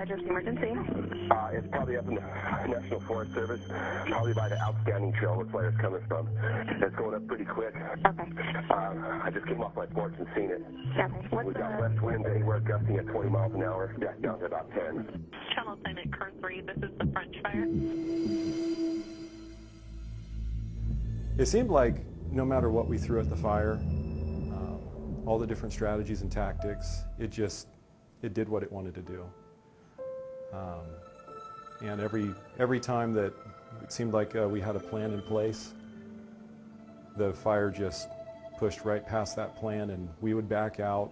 address emergency? It's probably up in the National Forest Service, probably by the outstanding trail where the flare's coming from. It's going up pretty quick. Okay. I just came off my porch and seen it. Okay. We got west winds anywhere gusting at 20 miles an hour, down to about 10. Channel assignment Kern 3, this is the French fire. It seemed like no matter what we threw at the fire, all the different strategies and tactics, it did what it wanted to do. And every time that it seemed like we had a plan in place, the fire just pushed right past that plan, and we would back out,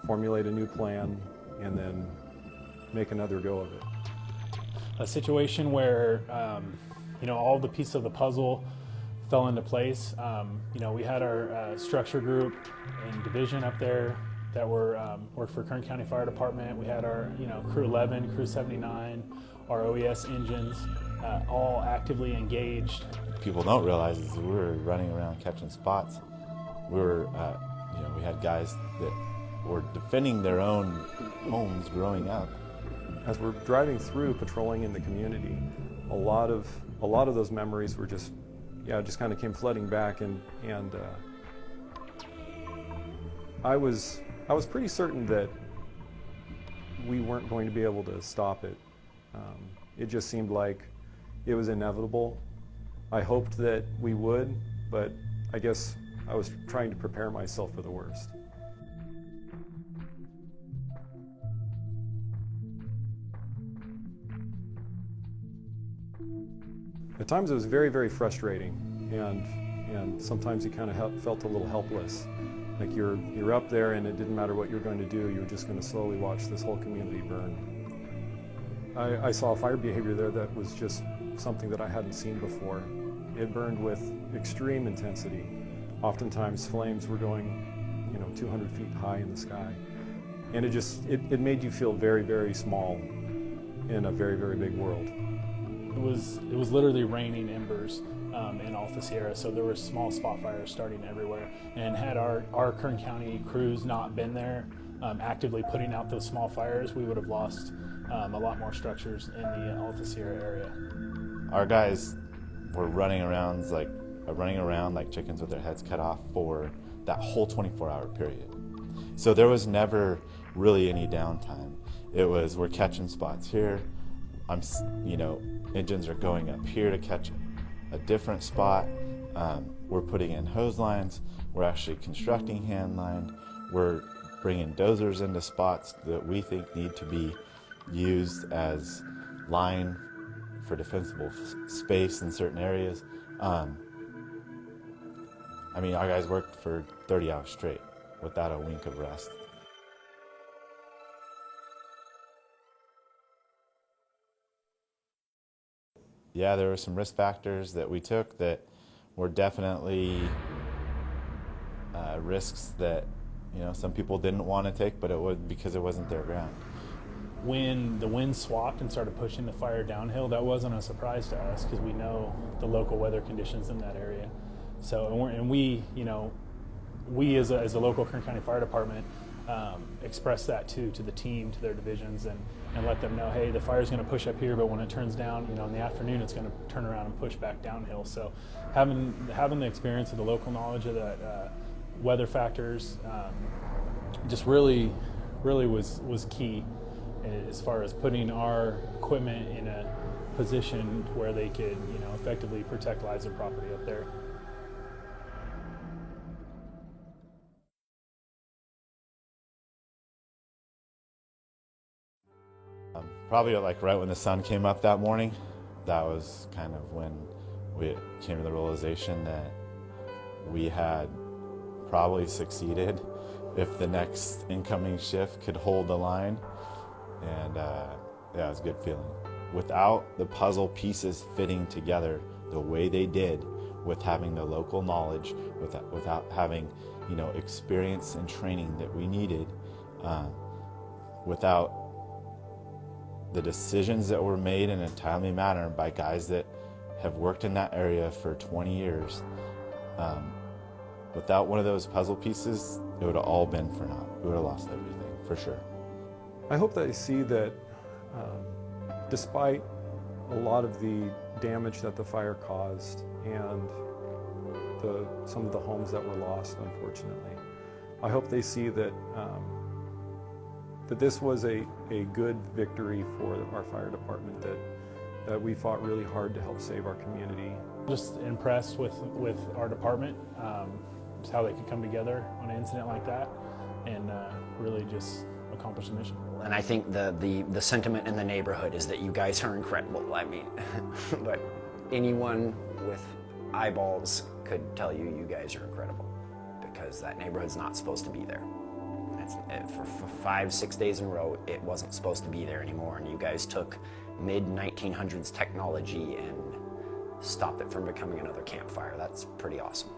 formulate a new plan, and then make another go of it. A situation where all the pieces of the puzzle fell into place. We had our structure group and division up there that worked for Kern County Fire Department. We had our Crew 11, Crew 79, our OES engines, all actively engaged. People don't realize is we were running around catching spots. We were, we had guys that were defending their own homes growing up. As we're driving through, patrolling in the community, a lot of those memories were just kind of came flooding back, and I was pretty certain that we weren't going to be able to stop it. It just seemed like it was inevitable. I hoped that we would, but I guess I was trying to prepare myself for the worst. At times it was very, very frustrating, and sometimes you kind of felt a little helpless. Like you're up there and it didn't matter what you're going to do, you're just going to slowly watch this whole community burn. I saw fire behavior there that was just something that I hadn't seen before. It burned with extreme intensity. Oftentimes flames were going 200 feet high in the sky. And it made you feel very, very small in a very, very big world. It was literally raining embers in Alta Sierra, so there were small spot fires starting everywhere. And had our Kern County crews not been there actively putting out those small fires, we would have lost a lot more structures in the Alta Sierra area. Our guys were running around like chickens with their heads cut off for that whole 24-hour period. So there was never really any downtime. It was, we're catching spots here. Engines are going up here to catch a different spot. We're putting in hose lines. We're actually constructing hand line. We're bringing dozers into spots that we think need to be used as line for defensible space in certain areas. Our guys worked for 30 hours straight without a wink of rest. Yeah, there were some risk factors that we took that were definitely risks that some people didn't want to take, but it was because it wasn't their ground. When the wind swapped and started pushing the fire downhill, that wasn't a surprise to us because we know the local weather conditions in that area. So, and we as a local Kern County Fire Department express that to the team, to their divisions, and let them know, hey, the fire's going to push up here, but when it turns down, in the afternoon, it's going to turn around and push back downhill. So having the experience of the local knowledge of that weather factors just really was key as far as putting our equipment in a position where they could effectively protect lives and property up there. Probably right when the sun came up that morning, that was kind of when we came to the realization that we had probably succeeded if the next incoming shift could hold the line. And it was a good feeling. Without the puzzle pieces fitting together the way they did, with having the local knowledge, without having experience and training that we needed, without the decisions that were made in a timely manner by guys that have worked in that area for 20 years, without one of those puzzle pieces, it would have all been for naught. We would have lost everything, for sure. I hope they see that despite a lot of the damage that the fire caused and some of the homes that were lost, unfortunately, I hope they see that that this was a good victory for our fire department, that we fought really hard to help save our community. Just impressed with our department, just how they could come together on an incident like that and really just accomplish the mission. And I think the sentiment in the neighborhood is that you guys are incredible. I mean, but anyone with eyeballs could tell you you guys are incredible, because that neighborhood's not supposed to be there. For 5-6 days in a row, it wasn't supposed to be there anymore, and you guys took mid-1900s technology and stopped it from becoming another campfire. That's pretty awesome.